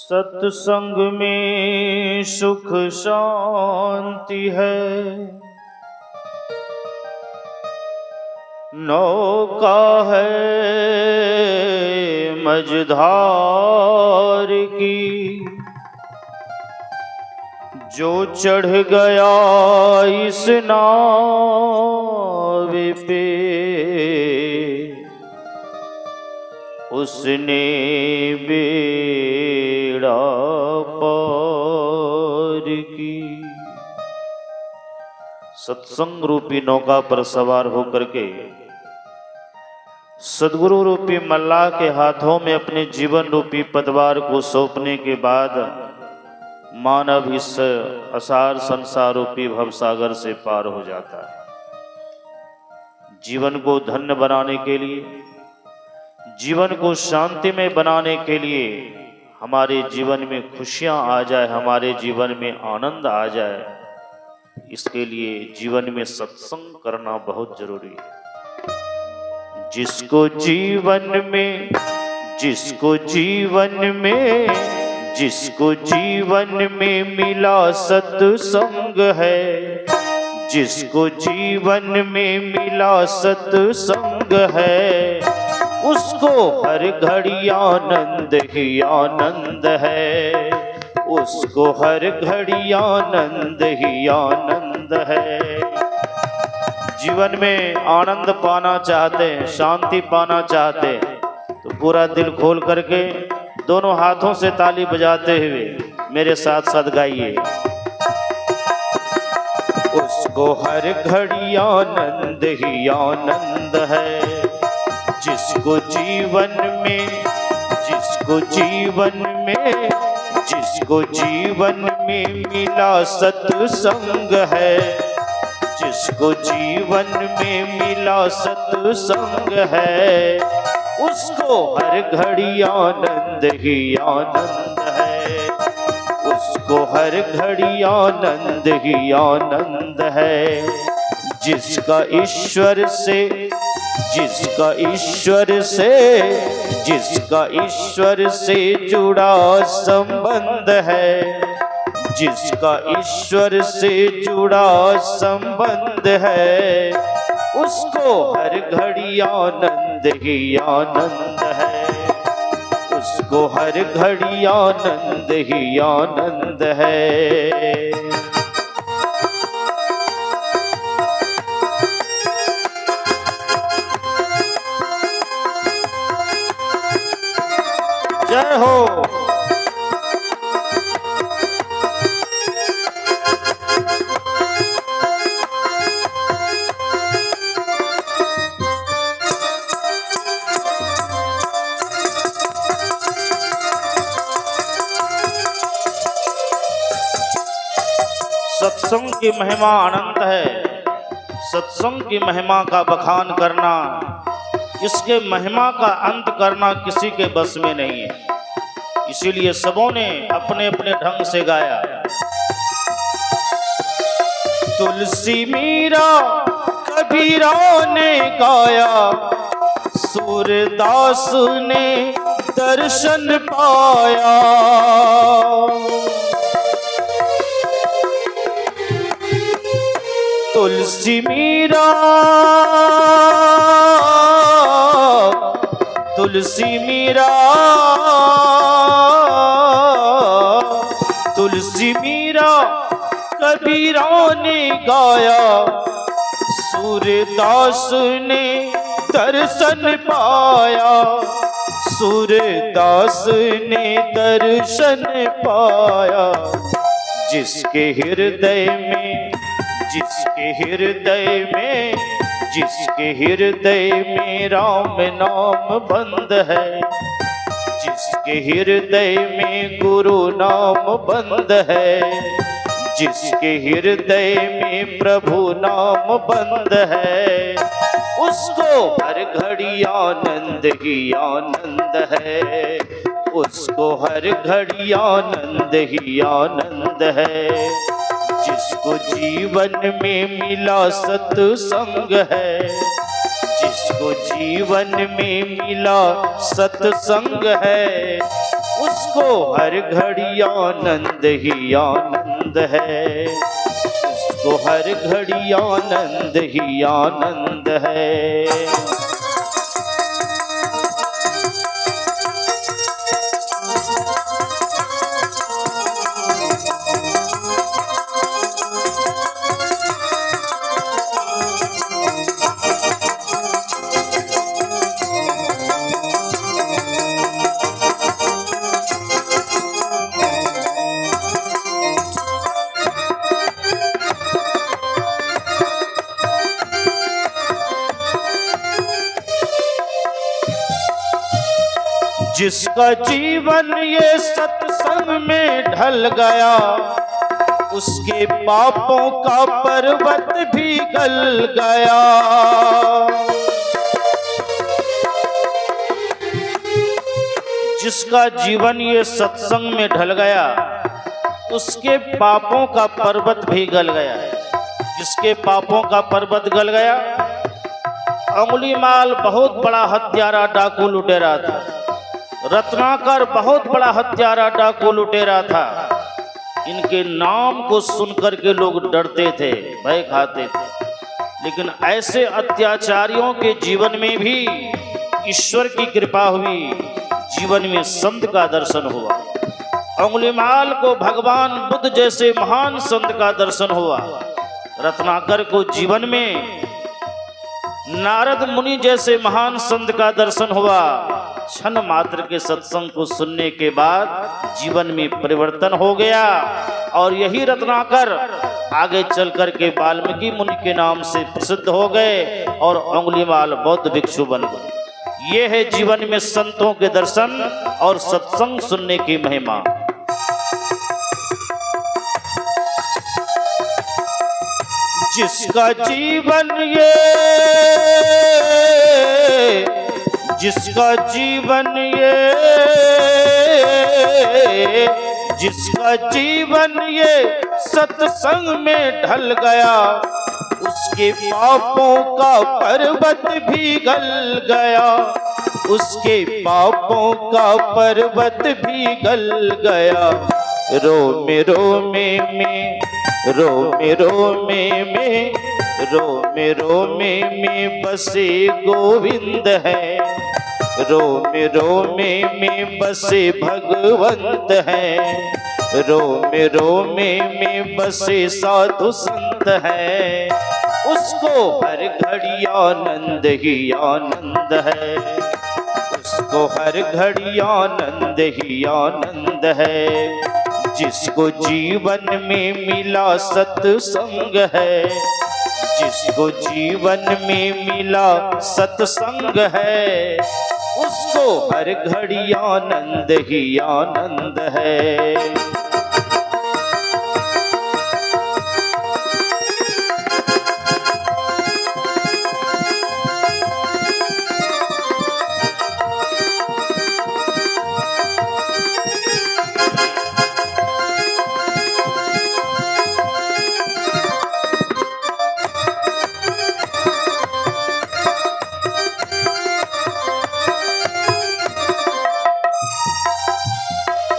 सत्संग में सुख शांति है, नौका है मझधार की। जो चढ़ गया इस नाव पे, उसने बेड़ा पार की। सत्संग रूपी नौका पर सवार होकर के सद्गुरु रूपी मल्लाह के हाथों में अपने जीवन रूपी पतवार को सौंपने के बाद मानव इस असार संसार रूपी भवसागर से पार हो जाता है। जीवन को धन्य बनाने के लिए, जीवन को शांति में बनाने के लिए, हमारे जीवन में खुशियां आ जाए, हमारे जीवन में आनंद आ जाए, इसके लिए जीवन में सत्संग करना बहुत जरूरी है। जिसको जीवन में मिला सत्संग है, जिसको जीवन में मिला सत्संग है, उसको हर घड़ी आनंद ही आनंद है, उसको हर घड़ी आनंद ही आनंद है। जीवन में आनंद पाना चाहते हैं, शांति पाना चाहते हैं, तो पूरा दिल खोल करके दोनों हाथों से ताली बजाते हुए मेरे साथ साथ गाइए। उसको हर घड़ी आनंद ही आनंद है, जिसको जीवन में मिला सत्संग है, जिसको जीवन में मिला सत्संग है, उसको हर घड़ी आनंद ही आनंद है, उसको हर घड़ी आनंद ही आनंद है। जिसका ईश्वर से जुड़ा संबंध है, जिसका ईश्वर से जुड़ा संबंध है, उसको हर घड़ी आनंद ही आनंद है, उसको हर घड़ी आनंद ही आनंद है। जय हो। सत्संग की महिमा अनंत है। सत्संग की महिमा का बखान करना, इसके महिमा का अंत करना किसी के बस में नहीं है। इसीलिए सबों ने अपने अपने ढंग से गाया। तुलसी मीरा कबीरा ने गाया, सूरदास ने दर्शन पाया। तुलसी मीरा कबीरा ने गाया, सूरदास ने दर्शन पाया, सूरदास ने दर्शन पाया। जिसके हृदय में राम नाम बंद है, जिसके हृदय में गुरु नाम बंद है, जिसके हृदय में प्रभु नाम बंद है, उसको हर घड़ी आनंद ही आनंद है, उसको हर घड़ी आनंद ही आनंद है। जिसको जीवन में मिला सत्संग है, जिसको जीवन में मिला सत्संग है, उसको हर घड़ी आनंद ही आनंद है, उसको हर घड़ी आनंद ही आनंद है। जिसका जीवन ये सत्संग में ढल गया, उसके पापों का पर्वत भी गल गया। जिसका जीवन ये सत्संग में ढल गया, उसके पापों का पर्वत भी गल गया। जिसके पापों का पर्वत गल गया, अंगुलीमाल बहुत बड़ा हत्यारा डाकू लुटेरा था, रत्नाकर बहुत बड़ा हत्यारा डाकू लुटेरा था। इनके नाम को सुनकर के लोग डरते थे, भय खाते थे। लेकिन ऐसे अत्याचारियों के जीवन में भी ईश्वर की कृपा हुई, जीवन में संत का दर्शन हुआ। अंगुलीमाल को भगवान बुद्ध जैसे महान संत का दर्शन हुआ। रत्नाकर को जीवन में नारद मुनि जैसे महान संत का दर्शन हुआ। क्षण मात्र के सत्संग को सुनने के बाद जीवन में परिवर्तन हो गया और यही रत्नाकर आगे चल कर के वाल्मीकि मुनि के नाम से प्रसिद्ध हो गए और अंगुलीमाल बौद्ध भिक्षु बन गए। ये है जीवन में संतों के दर्शन और सत्संग सुनने की महिमा। जिसका जीवन ये, जिसका जीवन ये, जिसका जीवन ये सत्संग में ढल गया, उसके पापों का पर्वत भी गल गया, उसके पापों का पर्वत भी गल गया। रोमे रोमे में, रोमे रोमे में, रोमे रोमे में बसे गोविंद है, रोमे रोमे में बसे भगवंत है, रोमे रोमे में बसे साधु संत है। उसको हर घड़ी आनंद ही आनंद है, उसको हर घड़ी आनंद ही आनंद है। जिसको जीवन में मिला सत्संग है, जिसको जीवन में मिला सत्संग है, उसको हर घड़ी आनंद ही आनंद है।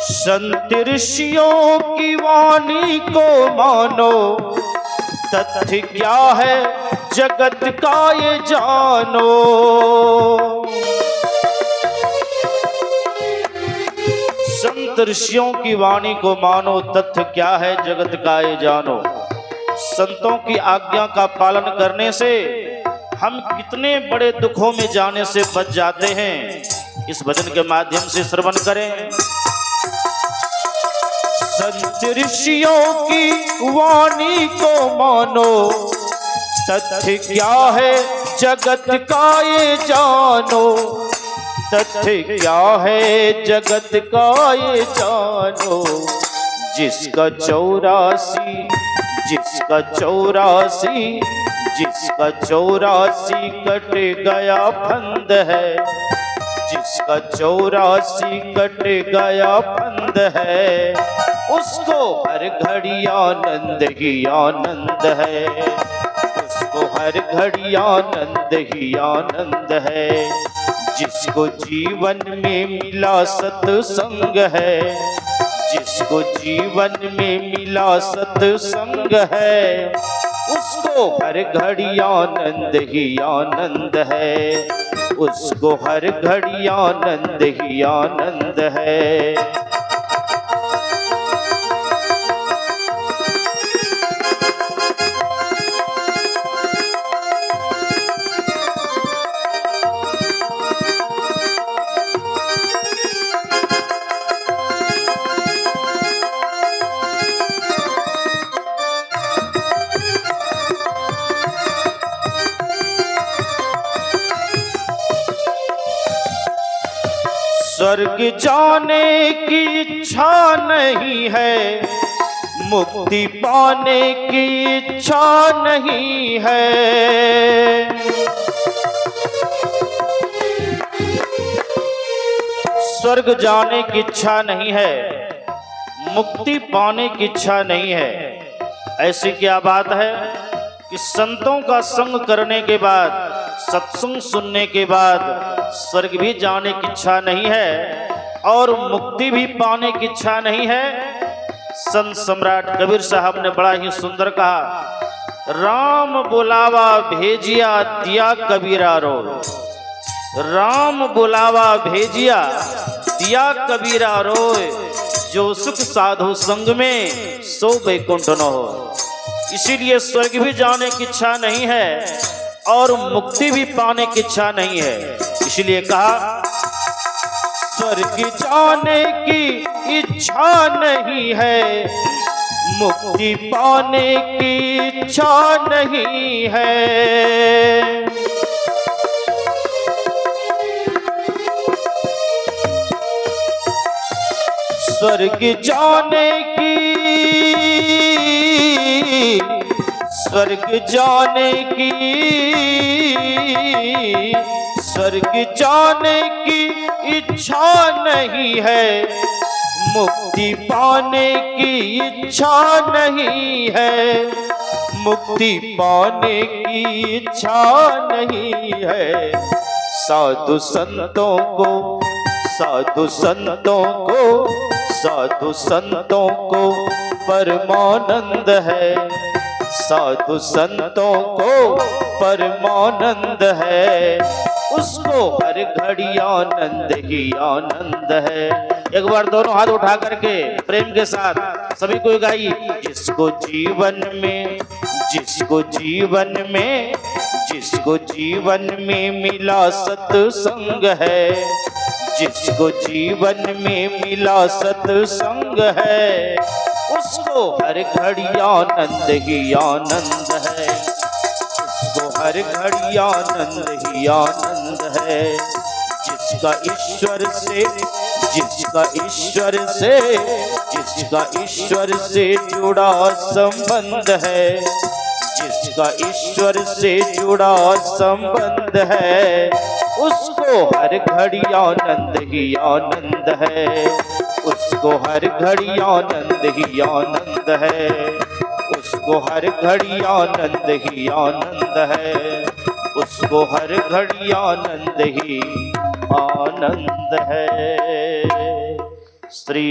संत ऋषियों की वाणी को मानो, तथ्य क्या है जगत का ये जानो। संत ऋषियों की वाणी को मानो, तथ्य क्या है जगत का ये जानो। संतों की आज्ञा का पालन करने से हम कितने बड़े दुखों में जाने से बच जाते हैं, इस भजन के माध्यम से श्रवण करें। संत ऋषियों की वाणी को मानो, तथ्य क्या है जगत का ये जानो, तथ्य क्या है जगत का ये जानो। जिसका 84, जिसका 84, जिसका 84 कट गया फंद है, जिसका 84 कट गया फंद है, उसको हर घड़ी आनंद ही आनंद है, उसको हर घड़ी आनंद ही आनंद है। जिसको जीवन में मिला सत्संग है, जिसको जीवन में मिला सत्संग है, उसको हर घड़ी आनंद ही आनंद है, उसको हर घड़ी आनंद ही आनंद है। स्वर्ग जाने की इच्छा नहीं है, मुक्ति पाने की इच्छा नहीं है। स्वर्ग जाने की इच्छा नहीं है, मुक्ति पाने की इच्छा नहीं है। ऐसी क्या बात है कि संतों का संग करने के बाद, सत्संग सुनने के बाद स्वर्ग भी जाने की इच्छा नहीं है और मुक्ति भी पाने की इच्छा नहीं है। संत सम्राट कबीर साहब ने बड़ा ही सुंदर कहा, राम बुलावा भेजिया दिया कबीरा रो, राम बुलावा भेजिया दिया कबीरा रोए, जो सुख साधु संग में सो बैकुंठ न हो। इसीलिए स्वर्ग भी जाने की इच्छा नहीं है और मुक्ति भी पाने की इच्छा नहीं है। इसलिए कहा, स्वर्ग जाने की इच्छा नहीं है, मुक्ति पाने की इच्छा नहीं है। स्वर्ग जाने की, स्वर्ग जाने की, स्वर्ग जाने की इच्छा नहीं है, मुक्ति पाने की इच्छा नहीं है, मुक्ति पाने की इच्छा नहीं है। साधु संतों को, साधु संतों को, साधु संतों को परमानंद है, साधु संतों को परमानंद है, उसको हर घड़ी आनंद ही आनंद है। एक बार दोनों हाथ उठा करके प्रेम के साथ सभी को गाइए। जिसको जीवन में, जिसको जीवन में, जिसको जीवन में मिला सत्संग है, जिसको जीवन में मिला सत्संग है, उसको हर घड़ी आनंद ही आनंद है, उसको हर घड़ी आनंद ही आनंद है। जिसका ईश्वर से, जिसका ईश्वर से, जिसका ईश्वर से जुड़ा संबंध है, जिसका ईश्वर से जुड़ा संबंध है, उसको हर घड़ी आनंद ही आनंद है, उसको हर घड़ी आनंद ही आनंद है, उसको हर घड़ी आनंद ही आनंद है, उसको हर घड़ी आनंद ही आनंद है। श्री